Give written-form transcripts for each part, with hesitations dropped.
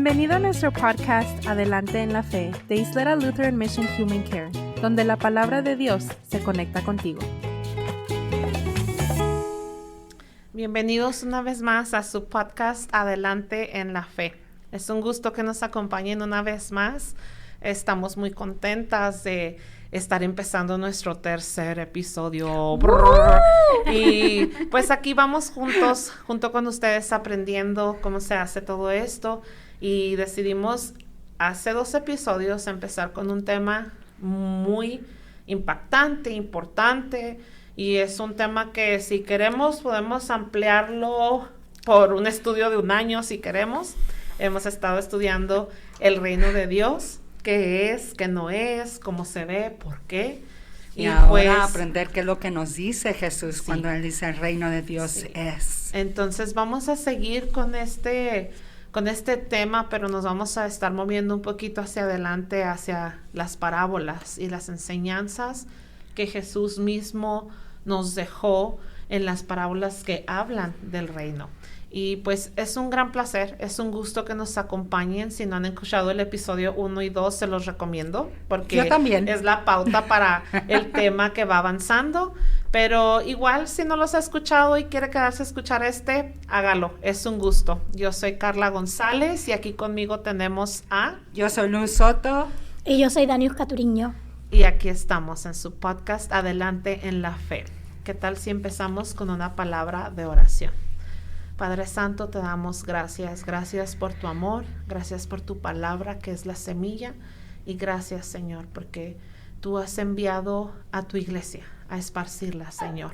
Bienvenido a nuestro podcast Adelante en la Fe de Isleta Lutheran Mission Human Care, donde la palabra de Dios se conecta contigo. Bienvenidos una vez más a su podcast Adelante en la Fe. Es un gusto que nos acompañen una vez más. Estamos muy contentas de estar empezando nuestro tercer episodio. Y pues aquí vamos juntos, junto con ustedes, aprendiendo cómo se hace todo esto. Y decidimos hace 2 episodios empezar con un tema muy impactante, importante. Y es un tema que si queremos podemos ampliarlo por un estudio de 1 año si queremos. Hemos estado estudiando el reino de Dios, qué es, qué no es, cómo se ve, por qué. Y ahora aprender qué es lo que nos dice Jesús cuando Él dice el reino de Dios es. Entonces vamos a seguir con este tema, pero nos vamos a estar moviendo un poquito hacia adelante, hacia las parábolas y las enseñanzas que Jesús mismo nos dejó en las parábolas que hablan del reino. Y pues es un gran placer, es un gusto que nos acompañen. Si no han escuchado el episodio 1 y 2, se los recomiendo, porque yo también. Es la pauta para el tema que va avanzando. Pero igual, si no los ha escuchado y quiere quedarse a escuchar hágalo, es un gusto. Yo soy Carla González y aquí conmigo tenemos a... Yo soy Luz Soto. Y yo soy Danius Caturiño. Y aquí estamos en su podcast Adelante en la Fe. ¿Qué tal si empezamos con una palabra de oración? Padre Santo, te damos gracias. Gracias por tu amor, gracias por tu palabra que es la semilla. Y gracias, Señor, porque tú has enviado a tu iglesia a esparcirla, Señor.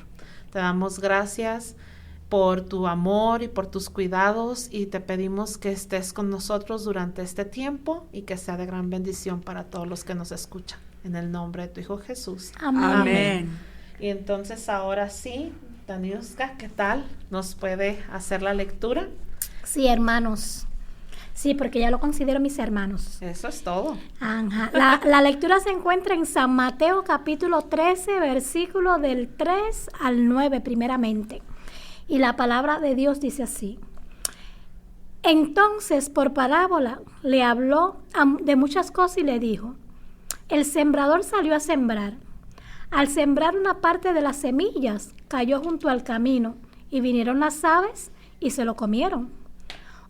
Te damos gracias por tu amor y por tus cuidados y te pedimos que estés con nosotros durante este tiempo y que sea de gran bendición para todos los que nos escuchan. En el nombre de tu Hijo Jesús. Amén. Amén. Y entonces ahora sí, Daniuska, ¿qué tal? ¿Nos puede hacer la lectura? Sí, hermanos. Sí, porque ya lo considero mis hermanos. Eso es todo. Ajá. La lectura se encuentra en San Mateo capítulo 13, versículo del 3 al 9 primeramente. Y la palabra de Dios dice así. Entonces, por parábola, le habló de muchas cosas y le dijo, el sembrador salió a sembrar. Al sembrar una parte de las semillas, cayó junto al camino, y vinieron las aves y se lo comieron.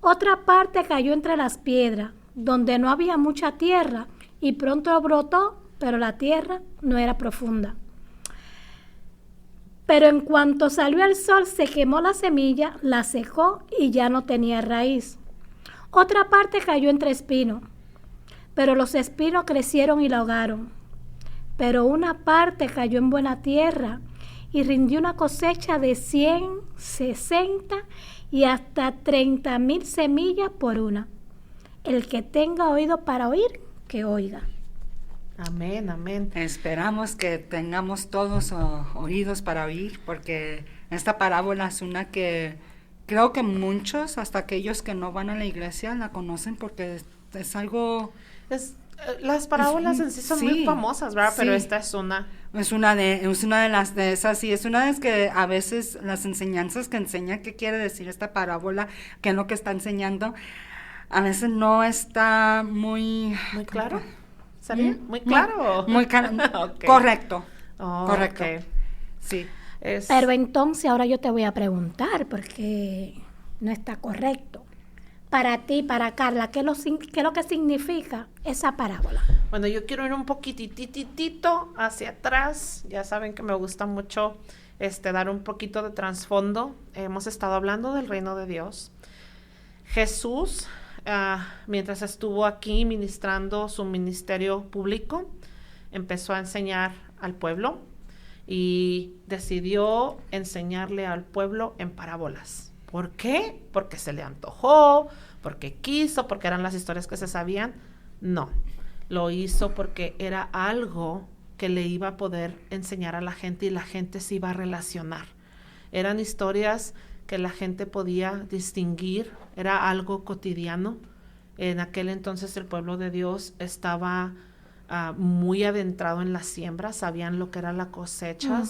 Otra parte cayó entre las piedras, donde no había mucha tierra, y pronto brotó, pero la tierra no era profunda. Pero en cuanto salió el sol, se quemó la semilla, la secó y ya no tenía raíz. Otra parte cayó entre espinos, pero los espinos crecieron y la ahogaron. Pero una parte cayó en buena tierra y rindió una cosecha de 100, 60 y hasta 30,000 semillas por una. El que tenga oído para oír, que oiga. Amén, amén. Esperamos que tengamos todos oídos para oír, porque esta parábola es una que creo que muchos, hasta aquellos que no van a la iglesia, la conocen porque es algo... Las parábolas en sí son muy famosas, ¿verdad? Sí. Pero esta es una. Es una de las de esas, y es una de las que a veces las enseñanzas que enseña qué quiere decir esta parábola, qué es lo que está enseñando, a veces no está muy claro. ¿Sabía? Muy claro. Muy claro. Okay. Correcto. Correcto. Okay. Sí. Pero entonces ahora yo te voy a preguntar, porque no está correcto. Para ti, para Carla, ¿qué es lo que significa esa parábola? Bueno, yo quiero ir un poquititito hacia atrás. Ya saben que me gusta mucho dar un poquito de trasfondo. Hemos estado hablando del reino de Dios. Jesús, mientras estuvo aquí ministrando su ministerio público, empezó a enseñar al pueblo y decidió enseñarle al pueblo en parábolas. ¿Por qué? Porque se le antojó, porque quiso, porque eran las historias que se sabían. No, lo hizo porque era algo que le iba a poder enseñar a la gente y la gente se iba a relacionar. Eran historias que la gente podía distinguir, era algo cotidiano. En aquel entonces el pueblo de Dios estaba muy adentrado en la siembra, sabían lo que era la cosecha,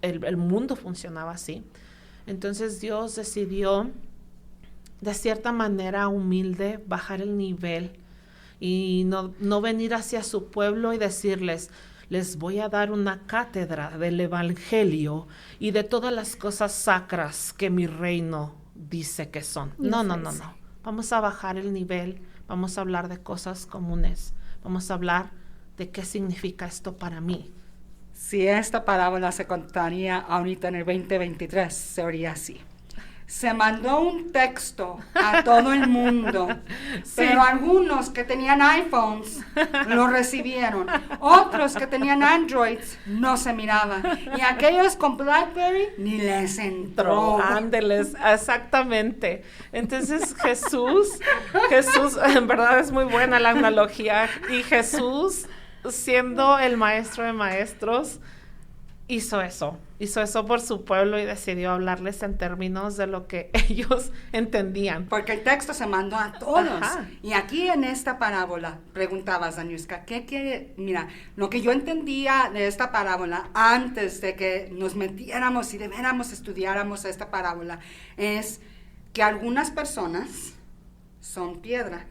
el mundo funcionaba así. Entonces Dios decidió de cierta manera humilde, bajar el nivel y no venir hacia su pueblo y decirles, les voy a dar una cátedra del evangelio y de todas las cosas sacras que mi reino dice que son. No. Vamos a bajar el nivel, vamos a hablar de cosas comunes, vamos a hablar de qué significa esto para mí. Si esta parábola se contaría ahorita en el 2023, se oiría así. Se mandó un texto a todo el mundo, Sí. pero algunos que tenían iPhones lo recibieron, otros que tenían Androids no se miraban, y aquellos con BlackBerry ni les entró. Ándeles, exactamente. Entonces Jesús, en verdad es muy buena la analogía, y Jesús, siendo el maestro de maestros, hizo eso por su pueblo y decidió hablarles en términos de lo que ellos entendían. Porque el texto se mandó a todos. Ajá. Y aquí en esta parábola, preguntabas, Daniuska, ¿qué quiere? Mira, lo que yo entendía de esta parábola antes de que nos metiéramos y de veras estudiáramos esta parábola es que algunas personas son piedra,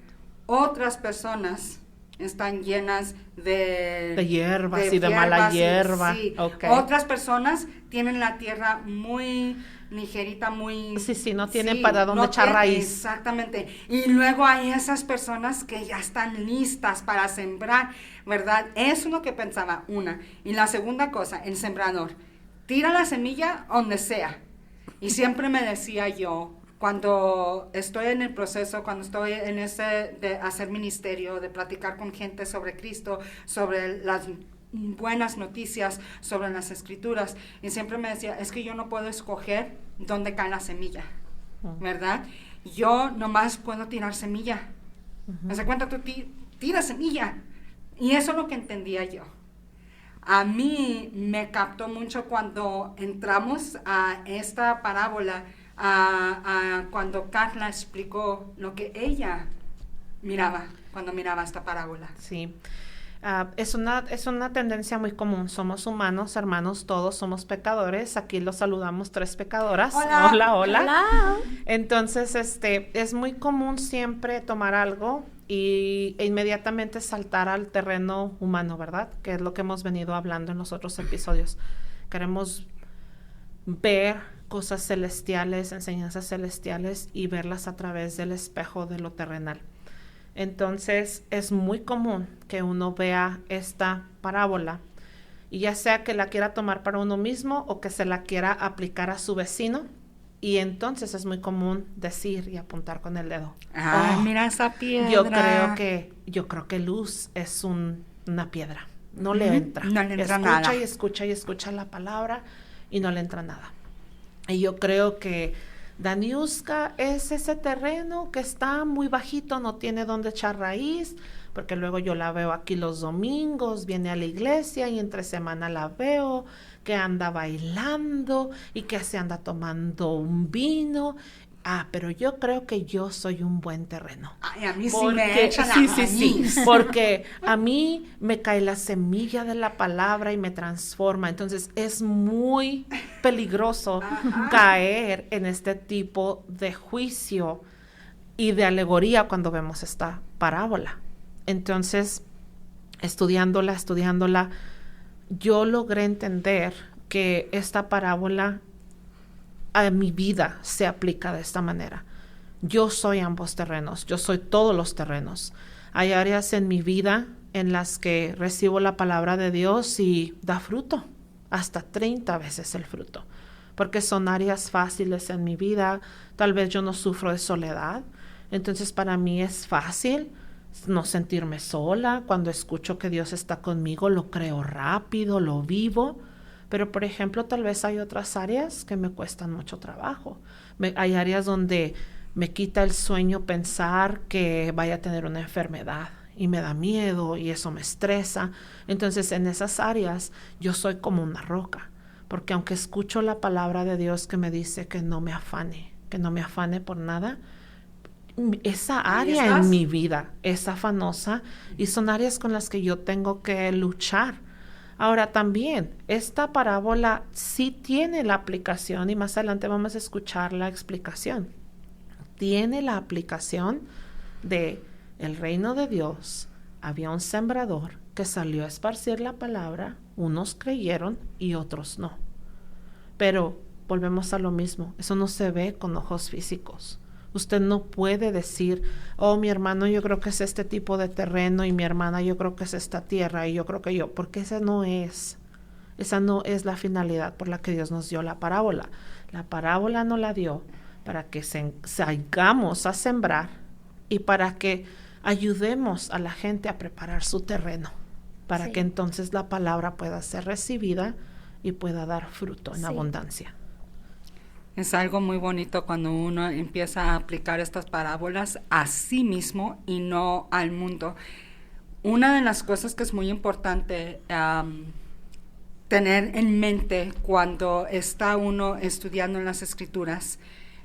otras personas están llenas de hierbas y de mala hierba. Sí. Okay. Otras personas tienen la tierra muy ligerita, muy... Sí, no tienen para dónde echar raíz. Exactamente. Y luego hay esas personas que ya están listas para sembrar, ¿verdad? Eso es lo que pensaba, una. Y la segunda cosa, el sembrador. Tira la semilla donde sea. Y siempre me decía yo, cuando estoy en el proceso, cuando estoy en ese de hacer ministerio, de platicar con gente sobre Cristo, sobre las buenas noticias, sobre las escrituras, y siempre me decía, es que yo no puedo escoger dónde cae la semilla, ¿verdad? Yo nomás puedo tirar semilla. ¿Me das cuenta? Tú tira semilla. Y eso es lo que entendía yo. A mí me captó mucho cuando entramos a esta parábola, cuando Carla explicó lo que ella miraba cuando miraba esta parábola. Sí. Es una tendencia muy común. Somos humanos, hermanos, todos somos pecadores. Aquí los saludamos 3 pecadoras. Hola. Hola. Entonces, es muy común siempre tomar algo e inmediatamente saltar al terreno humano, ¿verdad? Que es lo que hemos venido hablando en los otros episodios. Queremos ver cosas celestiales, enseñanzas celestiales y verlas a través del espejo de lo terrenal. Entonces es muy común que uno vea esta parábola y ya sea que la quiera tomar para uno mismo o que se la quiera aplicar a su vecino, y entonces es muy común decir y apuntar con el dedo. Mira esa piedra. Yo creo que Luz es una piedra. No le entra. No le entra nada. Escucha la palabra y no le entra nada. Y yo creo que Daniuska es ese terreno que está muy bajito, no tiene dónde echar raíz, porque luego yo la veo aquí los domingos, viene a la iglesia y entre semana la veo que anda bailando y que se anda tomando un vino. Pero yo creo que yo soy un buen terreno. Ay, a mí sí me echan sí, porque a mí me cae la semilla de la palabra y me transforma. Entonces es muy peligroso caer en este tipo de juicio y de alegoría cuando vemos esta parábola. Entonces, estudiándola, yo logré entender que esta parábola a mi vida se aplica de esta manera. Yo soy ambos terrenos, yo soy todos los terrenos. Hay áreas en mi vida en las que recibo la palabra de Dios y da fruto, hasta 30 veces el fruto, porque son áreas fáciles en mi vida. Tal vez yo no sufro de soledad, entonces para mí es fácil no sentirme sola. Cuando escucho que Dios está conmigo, lo creo rápido, lo vivo. Pero, por ejemplo, tal vez hay otras áreas que me cuestan mucho trabajo. Hay áreas donde me quita el sueño pensar que vaya a tener una enfermedad y me da miedo y eso me estresa. Entonces, en esas áreas yo soy como una roca, porque aunque escucho la palabra de Dios que me dice que no me afane por nada, esa área en mi vida es afanosa y son áreas con las que yo tengo que luchar. Ahora también, esta parábola sí tiene la aplicación y más adelante vamos a escuchar la explicación. tiene la aplicación de el reino de Dios. Había un sembrador que salió a esparcir la palabra, unos creyeron y otros no. Pero volvemos a lo mismo, eso no se ve con ojos físicos. Usted no puede decir, oh, mi hermano yo creo que es este tipo de terreno y mi hermana yo creo que es esta tierra y yo creo que yo, porque esa no es la finalidad por la que Dios nos dio la parábola. La parábola nos la dio para que salgamos a sembrar y para que ayudemos a la gente a preparar su terreno, para que entonces la palabra pueda ser recibida y pueda dar fruto en abundancia. Es algo muy bonito cuando uno empieza a aplicar estas parábolas a sí mismo y no al mundo. Una de las cosas que es muy importante tener en mente cuando está uno estudiando en las Escrituras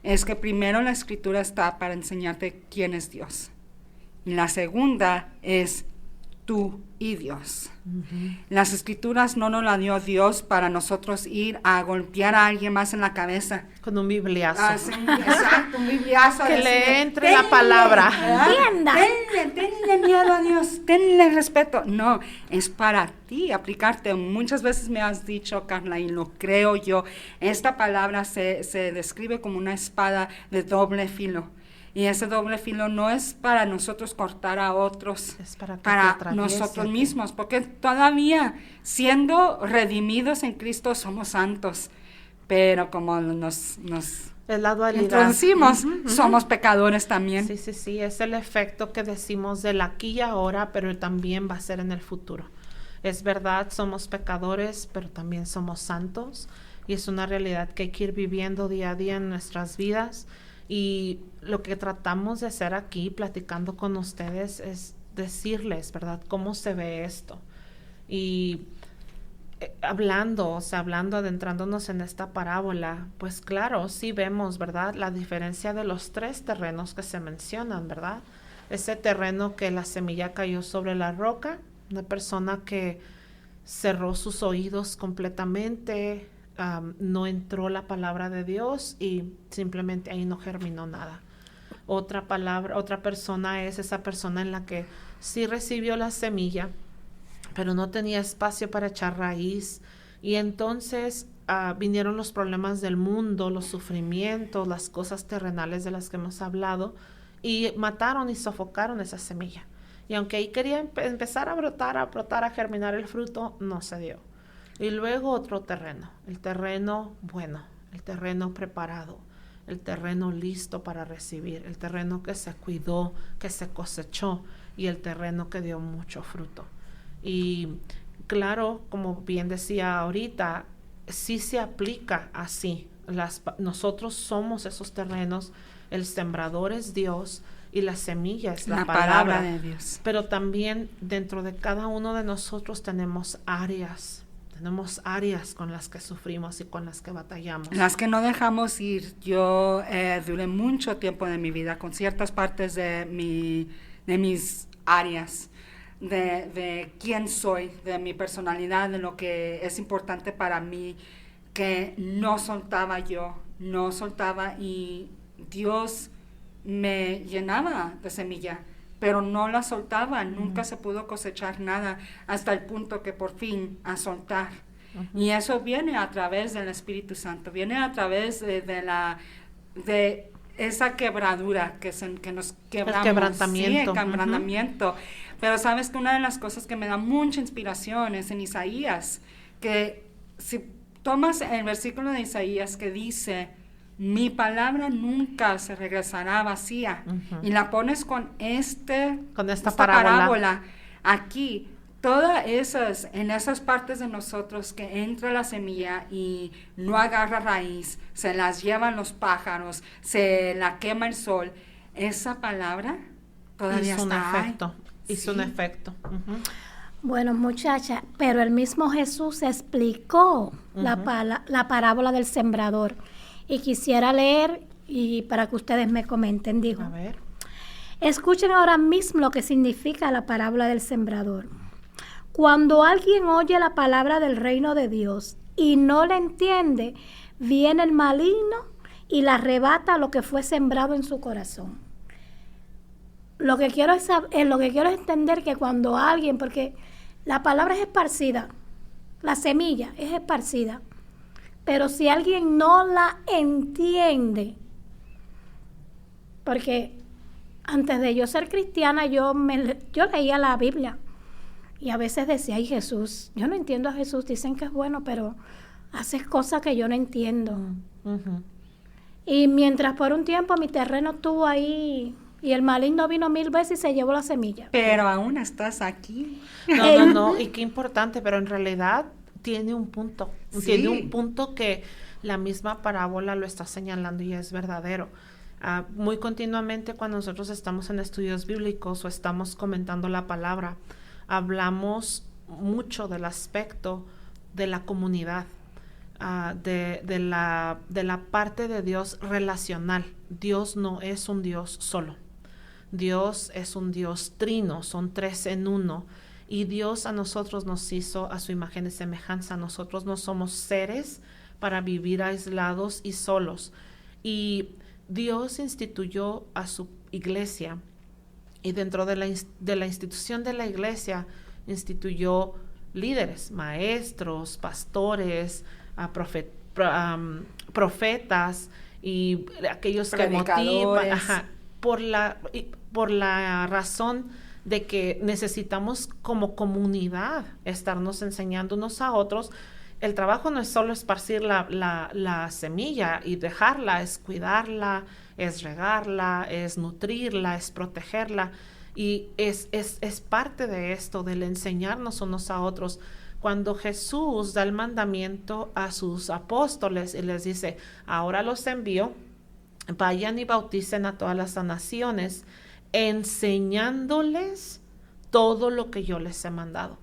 es que primero la Escritura está para enseñarte quién es Dios. Y la segunda es tú y Dios. Las Escrituras no nos la dio Dios para nosotros ir a golpear a alguien más en la cabeza. Con un bibliazo. Sí, exacto, un bibliazo. Que le entre la palabra. Entienda. Tenle miedo a Dios, tenle respeto. No, es para ti aplicarte. Muchas veces me has dicho, Carla, y lo creo yo, esta palabra se describe como una espada de doble filo. Y ese doble filo no es para nosotros cortar a otros, es para nosotros mismos, porque todavía siendo redimidos en Cristo somos santos, pero como nos es la dualidad. Introducimos, somos pecadores también. Sí, es el efecto que decimos del aquí y ahora, pero también va a ser en el futuro. Es verdad, somos pecadores, pero también somos santos, y es una realidad que hay que ir viviendo día a día en nuestras vidas. Y lo que tratamos de hacer aquí, platicando con ustedes, es decirles, ¿verdad?, cómo se ve esto. Y hablando, adentrándonos en esta parábola, pues claro, sí vemos, ¿verdad?, la diferencia de los 3 terrenos que se mencionan, ¿verdad? Ese terreno que la semilla cayó sobre la roca, una persona que cerró sus oídos completamente, no entró la palabra de Dios y simplemente ahí no germinó nada. Otra persona es esa persona en la que sí recibió la semilla, pero no tenía espacio para echar raíz, y entonces vinieron los problemas del mundo, los sufrimientos, las cosas terrenales de las que hemos hablado, y mataron y sofocaron esa semilla. Y aunque ahí quería empezar a brotar, a germinar el fruto, no se dio. Y luego otro terreno, el terreno bueno, el terreno preparado, el terreno listo para recibir, el terreno que se cuidó, que se cosechó, y el terreno que dio mucho fruto. Y claro, como bien decía ahorita, sí se aplica así. Nosotros somos esos terrenos, el sembrador es Dios y la semilla es la palabra de Dios. Pero también dentro de cada uno de nosotros tenemos áreas con las que sufrimos y con las que batallamos. Las que no dejamos ir. Yo duré mucho tiempo de mi vida con ciertas partes de mis áreas, de quién soy, de mi personalidad, de lo que es importante para mí, que no soltaba, y Dios me llenaba de semilla, pero no la soltaba, nunca se pudo cosechar nada, hasta el punto que por fin a soltar. Y eso viene a través del Espíritu Santo, viene a través de esa quebradura que nos quebramos. El quebrantamiento. Sí, el quebrantamiento. Pero sabes que una de las cosas que me da mucha inspiración es en Isaías, que si tomas el versículo de Isaías que dice: mi palabra nunca se regresará vacía, y la pones con esta parábola aquí, en esas partes de nosotros que entra la semilla y no agarra raíz, se las llevan los pájaros, se la quema el sol, esa palabra todavía hizo un efecto. Bueno, muchacha, pero el mismo Jesús explicó la parábola del sembrador. Y quisiera leer y para que ustedes me comenten, dijo. A ver. Escuchen ahora mismo lo que significa la parábola del sembrador. Cuando alguien oye la palabra del reino de Dios y no la entiende, viene el maligno y le arrebata lo que fue sembrado en su corazón. Lo que quiero es entender que cuando alguien, porque la palabra es esparcida, la semilla es esparcida, pero si alguien no la entiende, porque antes de yo ser cristiana yo leía la Biblia y a veces decía, ay Jesús, yo no entiendo a Jesús, dicen que es bueno, pero haces cosas que yo no entiendo. Ujú. Y mientras por un tiempo mi terreno estuvo ahí y el maligno vino 1000 veces y se llevó la semilla. Pero aún estás aquí. No, y qué importante, pero en realidad tiene un punto. Sí. Tiene un punto que la misma parábola lo está señalando y es verdadero. Muy continuamente cuando nosotros estamos en estudios bíblicos o estamos comentando la palabra, hablamos mucho del aspecto de la comunidad, de la parte de Dios relacional. Dios no es un Dios solo. Dios es un Dios trino, son 3 en 1. Y Dios a nosotros nos hizo a su imagen y semejanza. Nosotros no somos seres para vivir aislados y solos. Y Dios instituyó a su iglesia. Y dentro de la institución de la iglesia instituyó líderes, maestros, pastores, profetas y aquellos que motivan, por la razón de que necesitamos como comunidad estarnos enseñando unos a otros. El trabajo no es solo esparcir la semilla y dejarla, es cuidarla, es regarla, es nutrirla, es protegerla. Y es parte de esto, del enseñarnos unos a otros. Cuando Jesús da el mandamiento a sus apóstoles y les dice, ahora los envío, vayan y bauticen a todas las naciones, enseñándoles todo lo que yo les he mandado.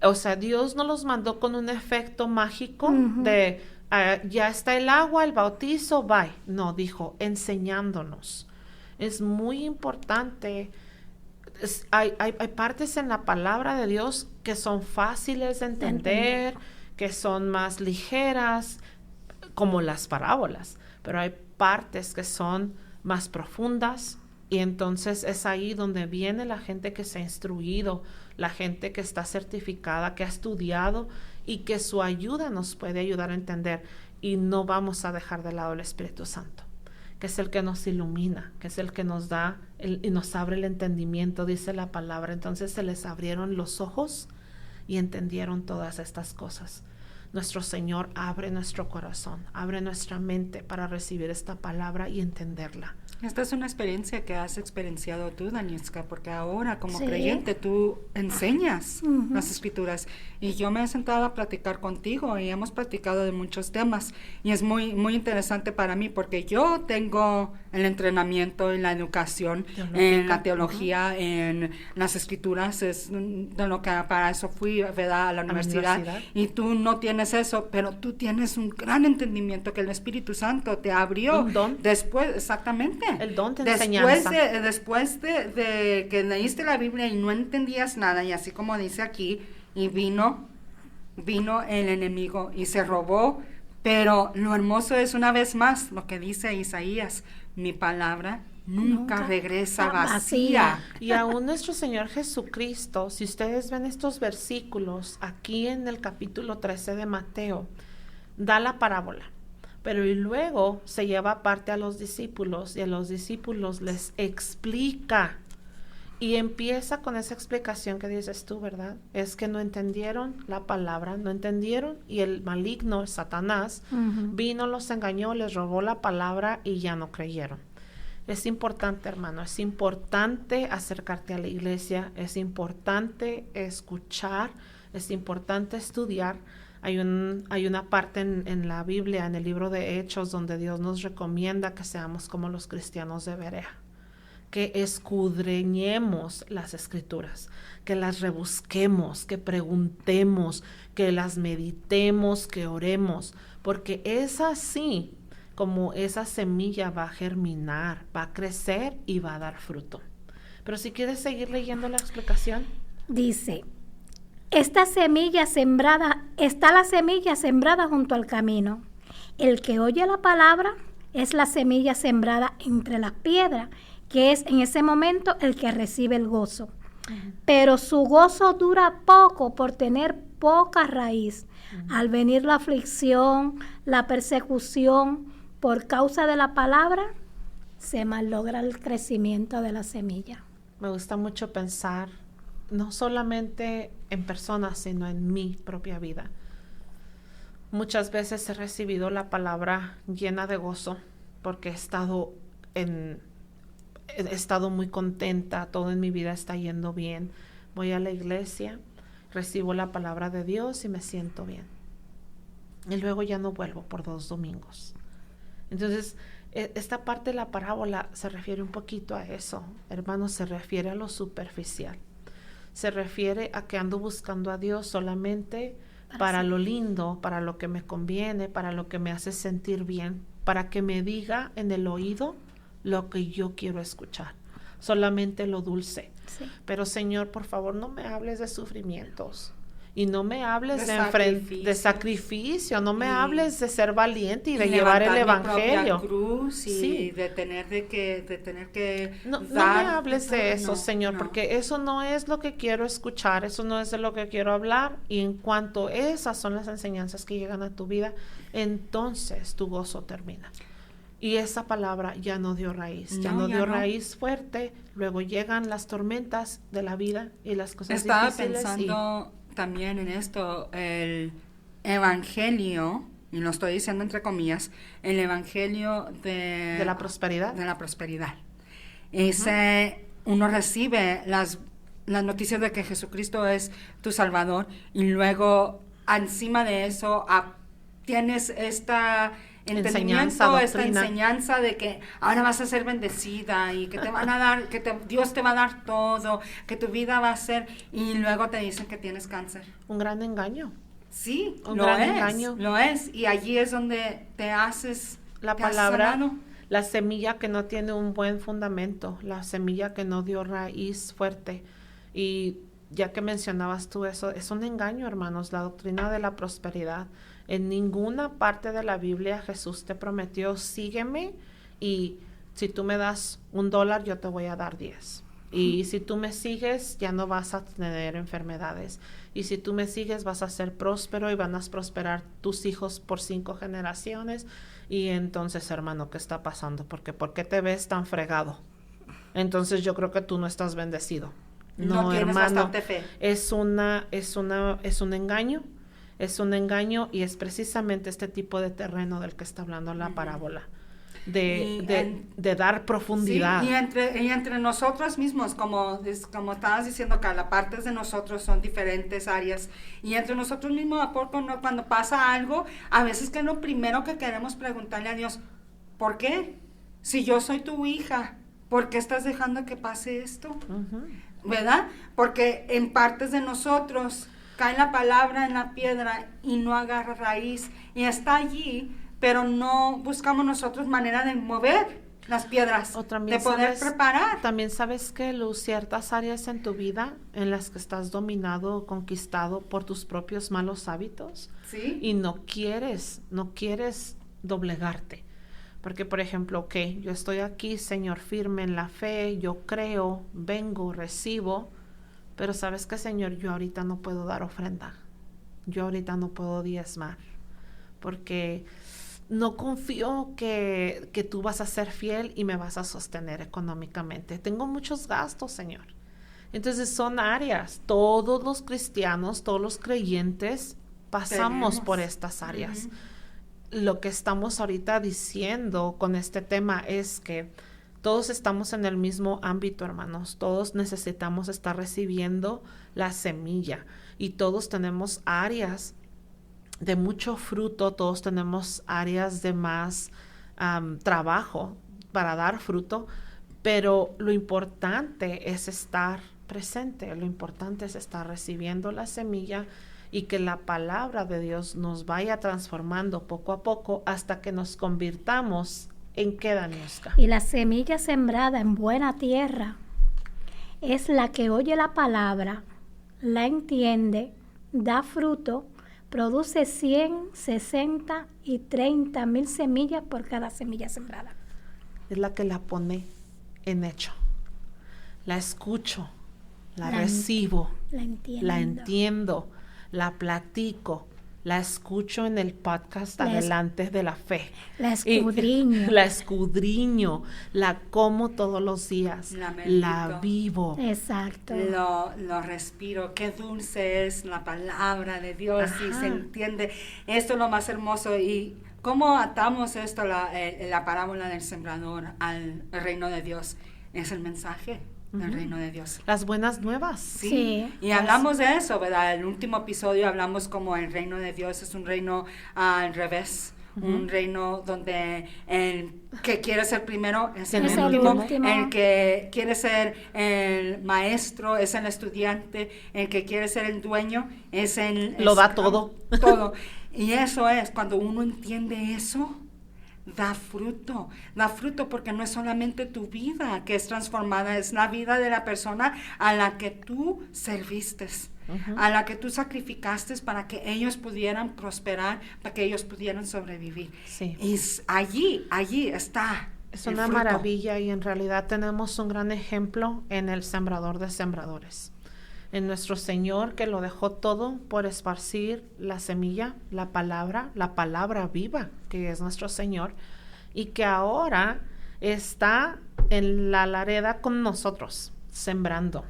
O sea, Dios no los mandó con un efecto mágico de ya está el agua, el bautizo, bye. No, dijo, enseñándonos. Es muy importante. Hay partes en la palabra de Dios que son fáciles de entender, que son más ligeras, como las parábolas, pero hay partes que son más profundas, y entonces es ahí donde viene la gente que se ha instruido, la gente que está certificada, que ha estudiado y que su ayuda nos puede ayudar a entender. Y no vamos a dejar de lado el Espíritu Santo, que es el que nos ilumina, que es el que nos da y nos abre el entendimiento, dice la palabra. Entonces se les abrieron los ojos y entendieron todas estas cosas. Nuestro Señor abre nuestro corazón, abre nuestra mente para recibir esta palabra y entenderla. Esta es una experiencia que has experienciado tú, Daniska, porque ahora como Sí. creyente tú enseñas las escrituras, y yo me he sentado a platicar contigo y hemos platicado de muchos temas, y es muy, muy interesante para mí porque yo tengo el entrenamiento en la educación, en la teología, en las escrituras, es de lo que para eso fui, ¿verdad?, a la universidad, y tú no tienes eso, pero tú tienes un gran entendimiento que el Espíritu Santo te abrió. Un don. Después, exactamente. El don de enseñanza. Después de que leíste la Biblia y no entendías nada, y así como dice aquí, y vino el enemigo y se robó, pero lo hermoso es una vez más lo que dice Isaías, mi palabra nunca regresa vacía. Y aún nuestro Señor Jesucristo, si ustedes ven estos versículos aquí en el capítulo 13 de Mateo, da la parábola, pero y luego se lleva aparte a los discípulos y a los discípulos les explica, y empieza con esa explicación que dices tú, ¿verdad? Es que no entendieron la palabra, no entendieron, y el maligno, Satanás, vino, los engañó, les robó la palabra y ya no creyeron. Es importante, hermano, es importante acercarte a la iglesia, es importante escuchar, es importante estudiar. Hay una parte en la Biblia, en el libro de Hechos, donde Dios nos recomienda que seamos como los cristianos de Berea, que escudriñemos las escrituras, que las rebusquemos, que preguntemos, que las meditemos, que oremos, porque es así como esa semilla va a germinar, va a crecer y va a dar fruto. Pero si quieres seguir leyendo la explicación. Dice, está la semilla sembrada junto al camino, El que oye la palabra es la semilla sembrada entre las piedras, que es en ese momento el que recibe el gozo. Pero su gozo dura poco por tener poca raíz. Al venir la aflicción, la persecución por causa de la palabra, se malogra el crecimiento de la semilla. Me gusta mucho pensar no solamente en personas, sino en mi propia vida. Muchas veces he recibido la palabra llena de gozo porque he estado muy contenta, todo en mi vida está yendo bien. Voy a la iglesia, recibo la palabra de Dios y me siento bien. Y luego ya no vuelvo por 2 domingos. Entonces, esta parte de la parábola se refiere un poquito a eso, hermanos, se refiere a lo superficial. Se refiere a que ando buscando a Dios solamente para lo lindo, para lo que me conviene, para lo que me hace sentir bien, para que me diga en el oído lo que yo quiero escuchar, solamente lo dulce. Sí. Pero Señor, por favor, no me hables de sufrimientos y no me hables de sacrificio, no me hables de ser valiente y de Y llevar el levantar mi evangelio. propia cruz y Sí. de tener que No me dar. hables de eso, No, Señor, no. porque eso no es lo que quiero escuchar, eso no es de lo que quiero hablar. Y en cuanto esas son las enseñanzas que llegan a tu vida, entonces tu gozo termina. Y esa palabra ya no dio raíz, ya no dio raíz fuerte. Luego llegan las tormentas de la vida y las cosas Estaba difíciles. pensando también en esto, el evangelio, y lo estoy diciendo entre comillas, el evangelio De la prosperidad. De la prosperidad. Ese, uno recibe las noticias de que Jesucristo es tu Salvador y luego encima de eso tienes esta entendimiento, esta enseñanza de que ahora vas a ser bendecida y que te van a dar, Dios te va a dar todo, que tu vida va a ser, y luego te dicen que tienes cáncer. Un gran engaño. Sí, Un gran engaño. lo es, y allí es donde te haces La te haces palabra, sanado. la semilla que no tiene un buen fundamento, la semilla que no dio raíz fuerte. Y ya que mencionabas tú eso, es un engaño, hermanos, la doctrina de la prosperidad. En ninguna parte de la Biblia Jesús te prometió, sígueme y si tú me das $1, yo te voy a dar 10. Y si tú me sigues, ya no vas a tener enfermedades. Y si tú me sigues, vas a ser próspero y van a prosperar tus hijos por 5 generaciones. Y entonces, hermano, ¿qué está pasando? ¿Por qué te ves tan fregado? Entonces yo creo que tú no estás bendecido. No tienes hermano, bastante fe. es un engaño. Es un engaño y es precisamente este tipo de terreno del que está hablando la parábola. De dar profundidad. Sí, y entre nosotros mismos, como estabas diciendo, Carla, partes de nosotros son diferentes áreas, y entre nosotros mismos, cuando pasa algo, a veces que lo primero que queremos preguntarle a Dios, ¿por qué? Si yo soy tu hija, ¿por qué estás dejando que pase esto? Ujú. ¿Verdad? Porque en partes de nosotros cae la palabra en la piedra y no agarra raíz, y está allí, pero no buscamos nosotros manera de mover las piedras, de poder preparar. También sabes que, Luz, ciertas áreas en tu vida en las que estás dominado o conquistado por tus propios malos hábitos, ¿Sí? y no quieres doblegarte. Porque, por ejemplo, yo estoy aquí, Señor, firme en la fe, yo creo, vengo, recibo, pero ¿sabes qué, Señor? Yo ahorita no puedo dar ofrenda, yo ahorita no puedo diezmar, porque no confío que tú vas a ser fiel y me vas a sostener económicamente. Tengo muchos gastos, Señor. Entonces son áreas, todos los cristianos, todos los creyentes pasamos por estas áreas. Lo que estamos ahorita diciendo con este tema es que todos estamos en el mismo ámbito, hermanos. Todos necesitamos estar recibiendo la semilla y todos tenemos áreas de mucho fruto, todos tenemos áreas de más trabajo para dar fruto, pero lo importante es estar presente, lo importante es estar recibiendo la semilla y que la palabra de Dios nos vaya transformando poco a poco hasta que nos convirtamos en ¿qué, Daniuska? Y la semilla sembrada en buena tierra es la que oye la palabra, la entiende, da fruto, produce 100, 60 y 30 mil semillas por cada semilla sembrada. Es la que la pone en hecho. La escucho, la recibo, la entiendo, la platico, la escucho en el podcast Adelante de la Fe. La escudriño. La escudriño, la como todos los días, la vivo. Exacto. Lo respiro. Qué dulce es la palabra de Dios. Y se entiende. Esto es lo más hermoso. Y cómo atamos esto, la parábola del sembrador, al reino de Dios. Es el mensaje del reino de Dios. Las buenas nuevas. Sí. Y hablamos de eso, ¿verdad? El último episodio hablamos como el reino de Dios es un reino al revés. Un reino donde el que quiere ser primero es el último. El que quiere ser el maestro es el estudiante. El que quiere ser el dueño es el... Lo da todo. Todo. Y eso es, cuando uno entiende eso, da fruto porque no es solamente tu vida que es transformada, es la vida de la persona a la que tú serviste, a la que tú sacrificaste para que ellos pudieran prosperar, para que ellos pudieran sobrevivir. Sí. Y allí está. Es una fruto. maravilla y en realidad tenemos un gran ejemplo en el sembrador de sembradores. En nuestro Señor que lo dejó todo por esparcir la semilla, la palabra viva que es nuestro Señor y que ahora está en la lareda con nosotros, sembrando,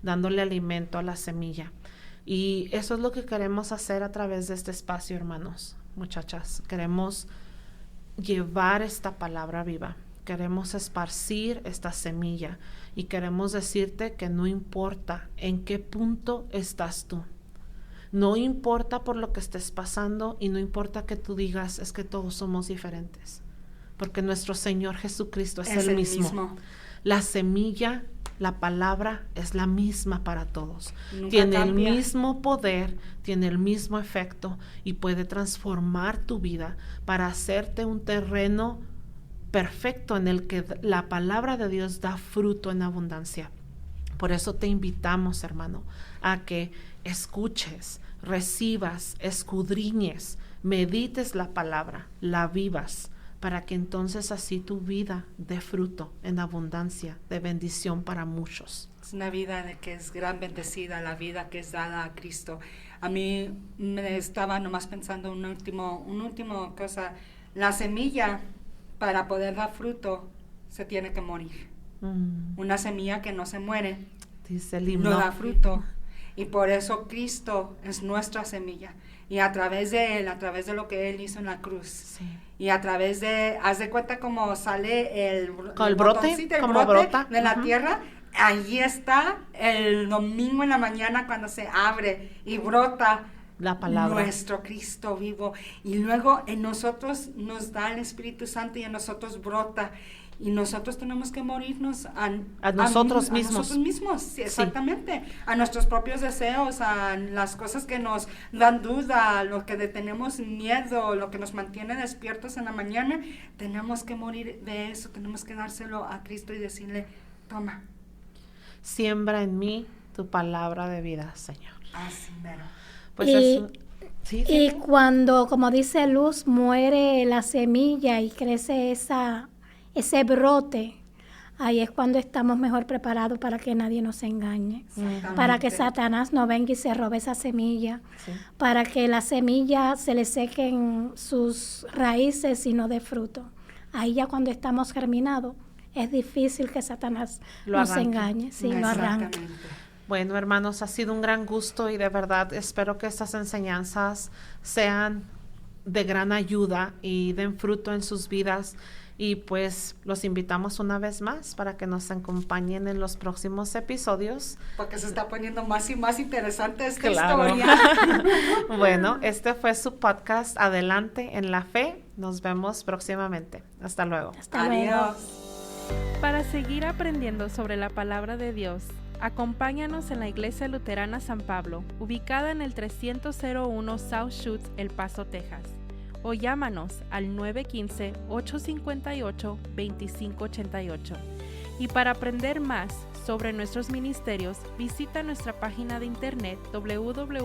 dándole alimento a la semilla. Y eso es lo que queremos hacer a través de este espacio, hermanos, muchachas. Queremos llevar esta palabra viva. Queremos esparcir esta semilla y queremos decirte que no importa en qué punto estás tú. No importa por lo que estés pasando y no importa que tú digas es que todos somos diferentes. Porque nuestro Señor Jesucristo es el mismo. La semilla, la palabra es la misma para todos. Nunca tiene cambia. el mismo poder, tiene el mismo efecto y puede transformar tu vida para hacerte un terreno perfecto en el que la palabra de Dios da fruto en abundancia. Por eso te invitamos, hermano, a que escuches, recibas, escudriñes, medites la palabra, la vivas, para que entonces así tu vida dé fruto en abundancia, de bendición para muchos. Es una vida de que es gran bendecida, la vida que es dada a Cristo. A mí me estaba nomás pensando una última cosa. La semilla, para poder dar fruto, se tiene que morir. Una semilla que no se muere, Dice el himno. no da fruto. Y por eso Cristo es nuestra semilla. Y a través de Él, a través de lo que Él hizo en la cruz. Sí. Y a través de, haz de cuenta como sale el brote, botoncito, el como brote brota. de la tierra. Allí está el domingo en la mañana cuando se abre y brota La palabra. nuestro Cristo vivo. Y luego en nosotros nos da el Espíritu Santo y en nosotros brota. Y nosotros tenemos que morirnos a nosotros mismos. A nosotros mismos, sí, exactamente. Sí. A nuestros propios deseos, a las cosas que nos dan duda, a lo que tenemos miedo, lo que nos mantiene despiertos en la mañana. Tenemos que morir de eso, tenemos que dárselo a Cristo y decirle, toma. Siembra en mí tu palabra de vida, Señor. Así mero. Pues y cuando, como dice Luz, muere la semilla y crece ese brote, ahí es cuando estamos mejor preparados para que nadie nos engañe, para que Satanás no venga y se robe esa semilla, para que la semilla se le sequen sus raíces y no dé fruto. Ahí ya cuando estamos germinados, es difícil que Satanás nos engañe, lo arranque. Bueno, hermanos, ha sido un gran gusto y de verdad espero que estas enseñanzas sean de gran ayuda y den fruto en sus vidas. Y pues los invitamos una vez más para que nos acompañen en los próximos episodios. Porque se está poniendo más y más interesante esta Claro. historia. Bueno, este fue su podcast Adelante en la Fe. Nos vemos próximamente. Hasta luego. Hasta luego. Adiós. Para seguir aprendiendo sobre la palabra de Dios, acompáñanos en la Iglesia Luterana San Pablo, ubicada en el 301 South Schutz, El Paso, Texas. O llámanos al 915-858-2588. Y para aprender más sobre nuestros ministerios, visita nuestra página de internet www.ylm.org.